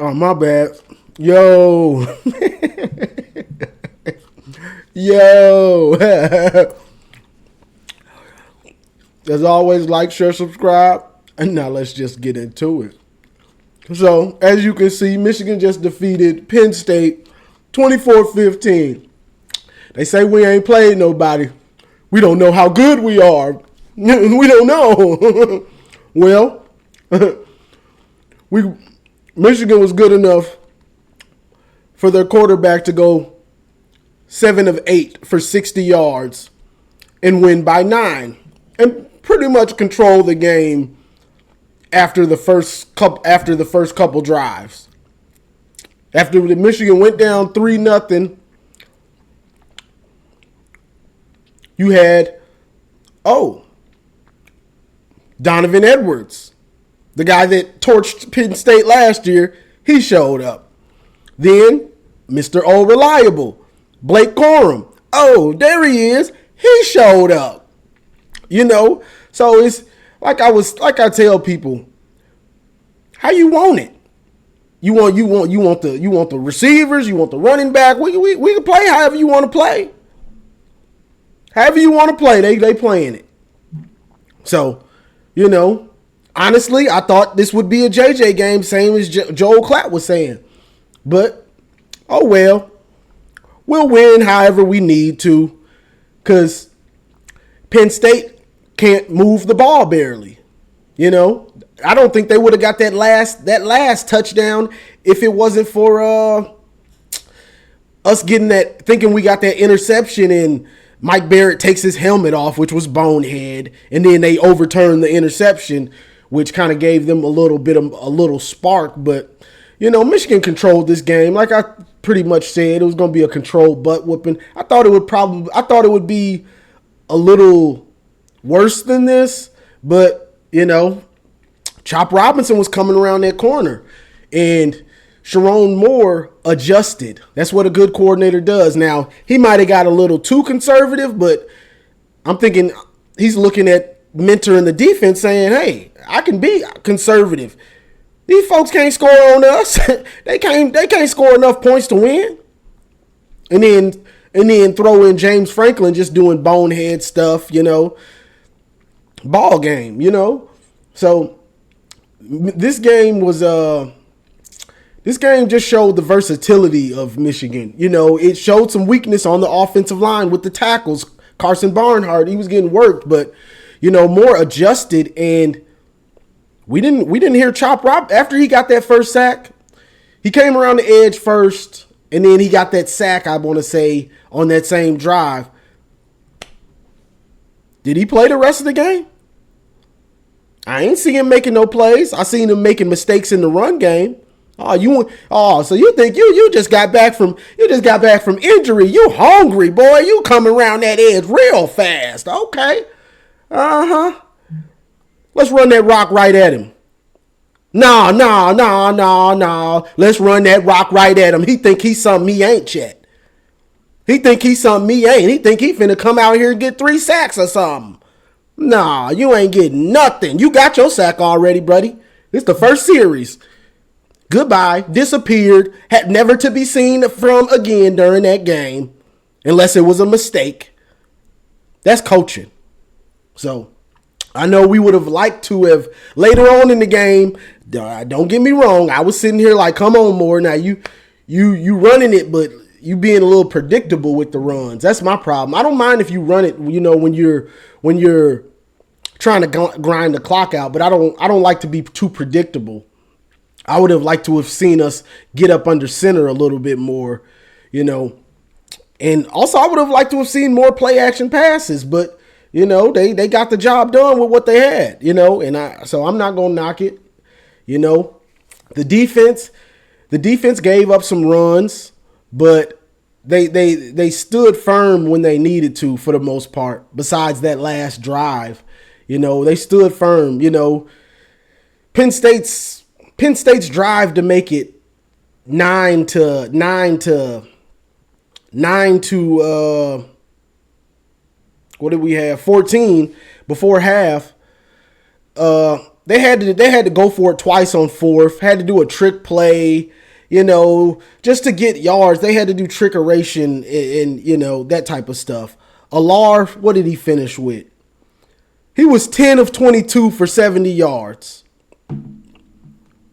Oh, my bad. Yo. Yo. As always, like, share, subscribe. And now let's just get into it. So, as you can see, Michigan just defeated Penn State 24-15. They say we ain't played nobody. We don't know how good we are. We don't know. Well, Michigan was good enough for their quarterback to go 7 of 8 for 60 yards and win by 9 and pretty much control the game after the first couple drives. After the Michigan went down 3-0, you had Donovan Edwards, the guy that torched Penn State last year. He showed up. Then Mr. Old Reliable, Blake Corum. Oh, there he is. He showed up. So it's like I tell people, how you want it? You want the receivers, you want the running back. We can play however you want to play. However you want to play, they playing it. So, honestly, I thought this would be a JJ game, same as Joel Klatt was saying. But, oh well. We'll win however we need to, because Penn State can't move the ball barely. I don't think they would have got that last touchdown if it wasn't for us getting that, thinking we got that interception and Mike Barrett takes his helmet off, which was bonehead, and then they overturned the interception, which kind of gave them a little spark. But Michigan controlled this game. Like I pretty much said, it was going to be a controlled butt whooping. I thought it would be a little worse than this, but Chop Robinson was coming around that corner, and Sharon Moore adjusted. That's what a good coordinator does. Now, he might have got a little too conservative, but I'm thinking he's looking at mentoring the defense, saying, hey, I can be conservative. These folks can't score on us. They can't score enough points to win. And then throw in James Franklin just doing bonehead stuff, ball game, So this game just showed the versatility of Michigan. It showed some weakness on the offensive line with the tackles. Carson Barnhart, he was getting worked, but Moore adjusted, and we didn't hear Chop Rob after he got that first sack. He came around the edge first, and then he got that sack, I want to say, on that same drive. Did he play the rest of the game? I ain't see him making no plays. I seen him making mistakes in the run game. So you think you just got back from injury? You hungry, boy? You coming around that edge real fast? Okay, Let's run that rock right at him. No. Let's run that rock right at him. He think he's something he ain't yet. He think he's something he ain't. He think he finna come out here and get 3 sacks or something. Nah, you ain't getting nothing. You got your sack already, buddy. It's the first series. Goodbye. Disappeared. Had never to be seen from again during that game. Unless it was a mistake. That's coaching. So, I know we would have liked to have later on in the game. Don't get me wrong. I was sitting here like, come on, Moore. Now you running it, but you being a little predictable with the runs. That's my problem. I don't mind if you run it, when you're trying to grind the clock out, but I don't like to be too predictable. I would have liked to have seen us get up under center a little bit more, And also I would have liked to have seen more play action passes, but they got the job done with what they had, so I'm not going to knock it. The defense gave up some runs, but they stood firm when they needed to for the most part. Besides that last drive, they stood firm. Penn State's drive to make it 9 to what did we have? 14 before half. they had to go for it twice on fourth, had to do a trick play, just to get yards. They had to do trickeration and that type of stuff. Alar, what did he finish with? He was 10 of 22 for 70 yards.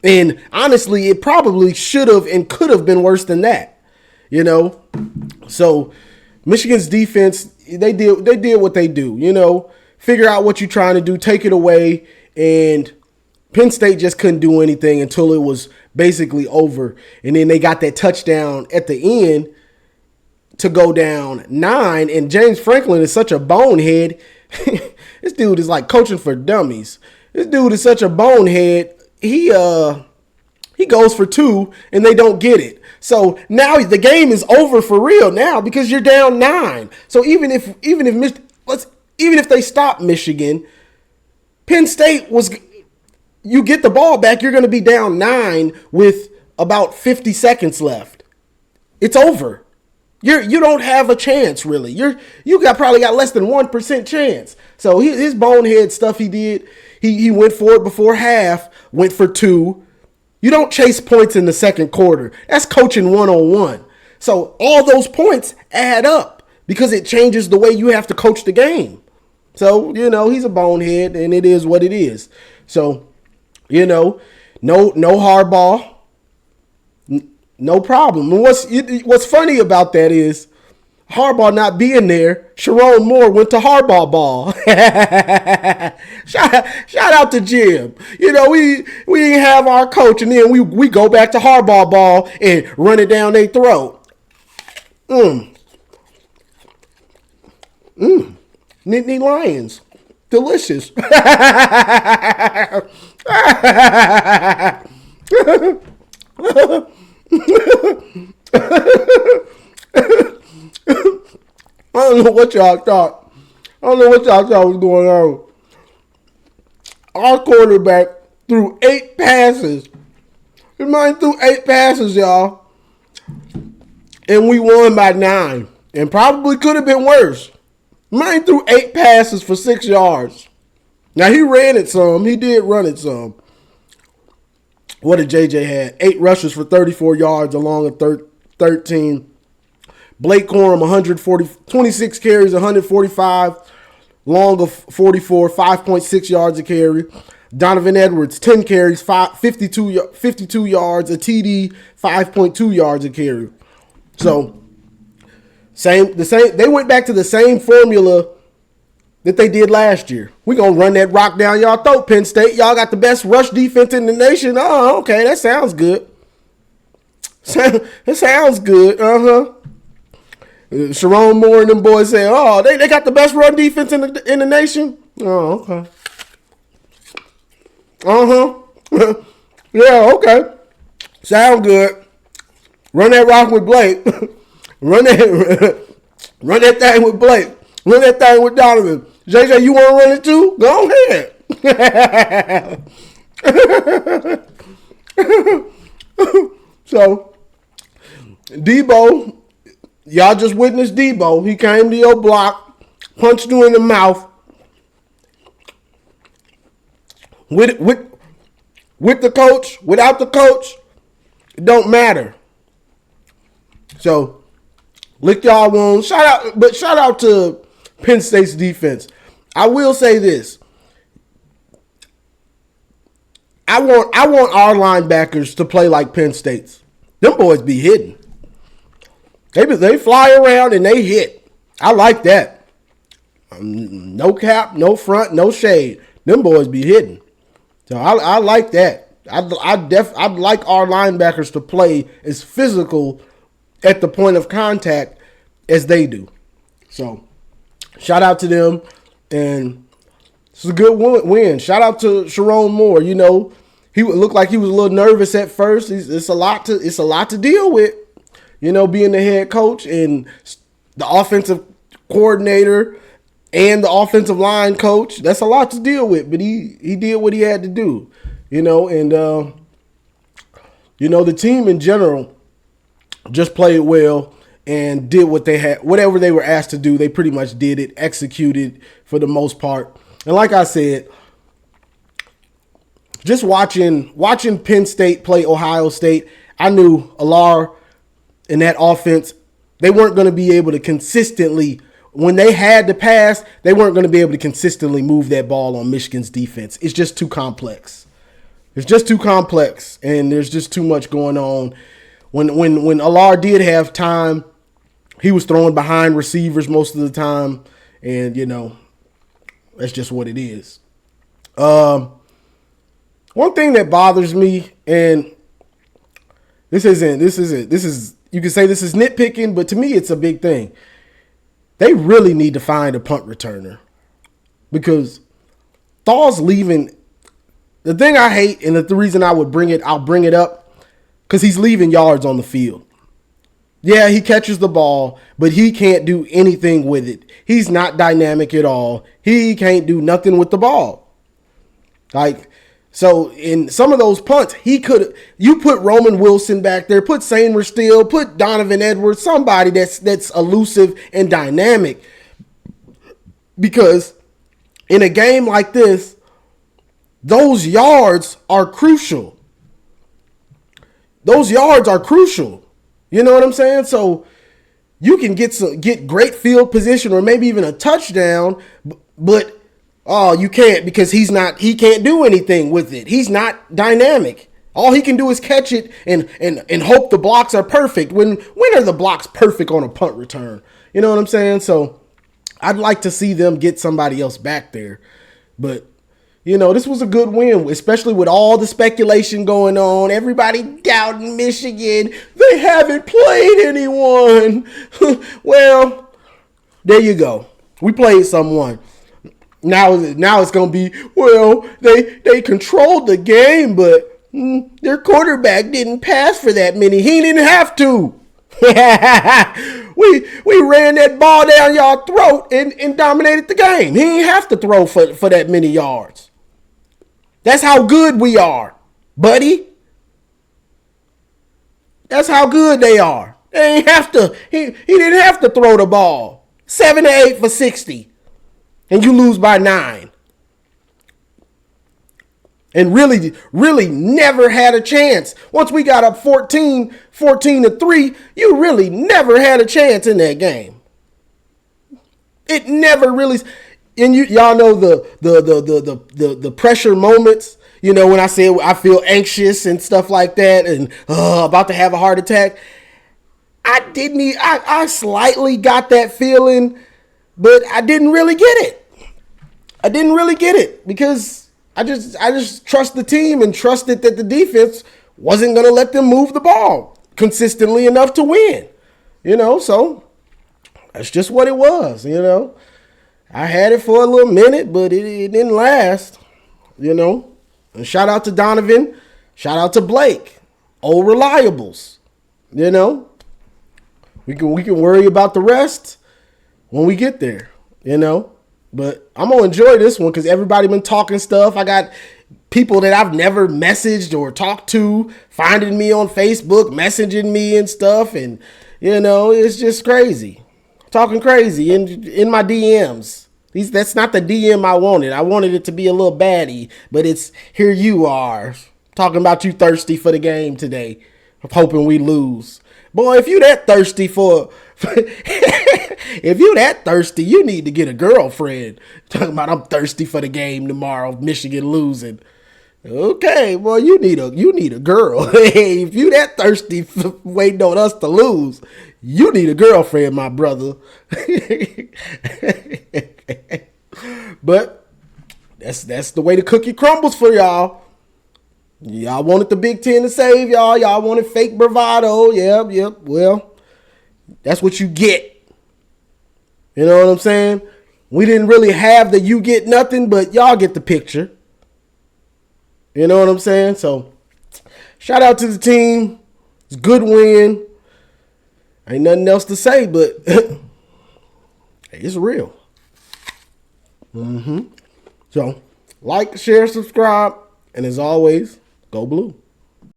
And honestly, it probably should have and could have been worse than that. So Michigan's defense, they did what they do, figure out what you're trying to do, take it away, and Penn State just couldn't do anything until it was basically over. And then they got that touchdown at the end to go down 9. And James Franklin is such a bonehead. This dude is like coaching for dummies. This dude is such a bonehead. He goes for 2 and they don't get it. So now the game is over for real now because you're down 9. So even if they stop Michigan, Penn State you get the ball back, you're going to be down 9 with about 50 seconds left. It's over. You don't have a chance really. Probably got less than 1% chance. So his bonehead stuff he did, he went for it before half, went for 2. You don't chase points in the second quarter. That's coaching 101. So all those points add up because it changes the way you have to coach the game. So, he's a bonehead and it is what it is. So, no hardball. No problem. And what's funny about that is Harbaugh not being there. Sharon Moore went to Harbaugh ball. shout out to Jim. We didn't have our coach, and then we go back to Harbaugh ball and run it down their throat. Nittany Lions, delicious. I don't know what y'all thought. Was going on. Our quarterback threw 8 passes. His man threw 8 passes, y'all. And we won by 9. And probably could have been worse. Mine threw 8 passes for 6 yards. Now, he ran it some. He did run it some. What did JJ had? 8 rushes for 34 yards along with 13. Blake Corum, 26 carries, 145. Long of 44, 5.6 yards a carry. Donovan Edwards, 10 carries, 52 yards. A TD, 5.2 yards a carry. So, they went back to the same formula that they did last year. We're going to run that rock down y'all throat, Penn State. Y'all got the best rush defense in the nation. Oh, okay, that sounds good. That sounds good. Sharon Moore and them boys say, oh, they got the best run defense in the nation. Oh, okay. Yeah, okay. Sound good. Run that rock with Blake. run that thing with Blake. Run that thing with Donovan. JJ, you want to run it too? Go ahead. So, Debo, y'all just witnessed Debo. He came to your block, punched you in the mouth. With the coach, without the coach, it don't matter. So, lick y'all wounds. Shout out to Penn State's defense. I will say this. I want our linebackers to play like Penn State's. Them boys be hitting. They fly around and they hit. I like that. No cap, no front, no shade. Them boys be hitting. So I like that. I'd like our linebackers to play as physical at the point of contact as they do. So shout out to them, and it's a good win. Shout out to Sharon Moore. He looked like he was a little nervous at first. It's a lot to deal with. Being the head coach and the offensive coordinator and the offensive line coach, that's a lot to deal with. But he did what he had to do, and the team in general just played well and did what they had, whatever they were asked to do. They pretty much did it, executed for the most part. And like I said, just watching Penn State play Ohio State, I knew Alar in that offense, they weren't going to be able to consistently, when they had to pass, they weren't going to be able to consistently move that ball on Michigan's defense. It's just too complex. It's just too complex, and there's just too much going on. When Alar did have time, he was throwing behind receivers most of the time, and, you know, that's just what it is. One thing that bothers me, and this is, you can say this is nitpicking, but to me it's a big thing. They really need to find a punt returner because Thaw's leaving. The thing I hate, and the reason I'll bring it up, because he's leaving yards on the field. Yeah, he catches the ball, but he can't do anything with it. He's not dynamic at all. He can't do nothing with the ball. Like, so in some of those punts, you put Roman Wilson back there, put Seymour Steele, put Donovan Edwards, somebody that's elusive and dynamic. Because in a game like this, those yards are crucial. Those yards are crucial. You know what I'm saying? So you can get great field position or maybe even a touchdown, but you can't because he can't do anything with it. He's not dynamic. All he can do is catch it and hope the blocks are perfect. When are the blocks perfect on a punt return? You know what I'm saying? So I'd like to see them get somebody else back there. But you know, this was a good win, especially with all the speculation going on. Everybody doubting Michigan. They haven't played anyone. Well, there you go. We played someone. Now it's going to be, well, they controlled the game, but their quarterback didn't pass for that many. He didn't have to. we ran that ball down y'all throat and dominated the game. He didn't have to throw for that many yards. That's how good we are, buddy. That's how good they are. They ain't have to. He didn't have to throw the ball. 7 to 8 for 60, and you lose by 9. And really never had a chance. Once we got up 14 to 3, you really never had a chance in that game. It never really. And y'all know the pressure moments, you know, when I say I feel anxious and stuff like that and about to have a heart attack. I slightly got that feeling, but I didn't really get it. I didn't really get it because I just trust the team and trusted that the defense wasn't going to let them move the ball consistently enough to win. You know, so that's just what it was, you know. I had it for a little minute, but it didn't last, you know. And shout out to Donovan. Shout out to Blake. Old reliables, you know. We can worry about the rest when we get there, you know. But I'm going to enjoy this one because everybody been talking stuff. I got people that I've never messaged or talked to finding me on Facebook, messaging me and stuff. And, you know, it's just crazy. Talking crazy in my DMs. That's not the DM I wanted. I wanted it to be a little baddie, but it's here you are talking about you thirsty for the game today, hoping we lose. Boy, if you that thirsty if you that thirsty, you need to get a girlfriend. Talking about I'm thirsty for the game tomorrow, Michigan losing. Okay, well, you need a girl. If you that thirsty waiting on us to lose, you need a girlfriend, my brother. But that's the way the cookie crumbles for y'all. Y'all wanted the Big Ten to save y'all. Y'all wanted fake bravado. Yep. Well, that's what you get. You know what I'm saying? We didn't really have the you get nothing, but y'all get the picture. You know what I'm saying? So, shout out to the team. It's a good win. Ain't nothing else to say, but it's real. So, like, share, subscribe, and as always, go blue.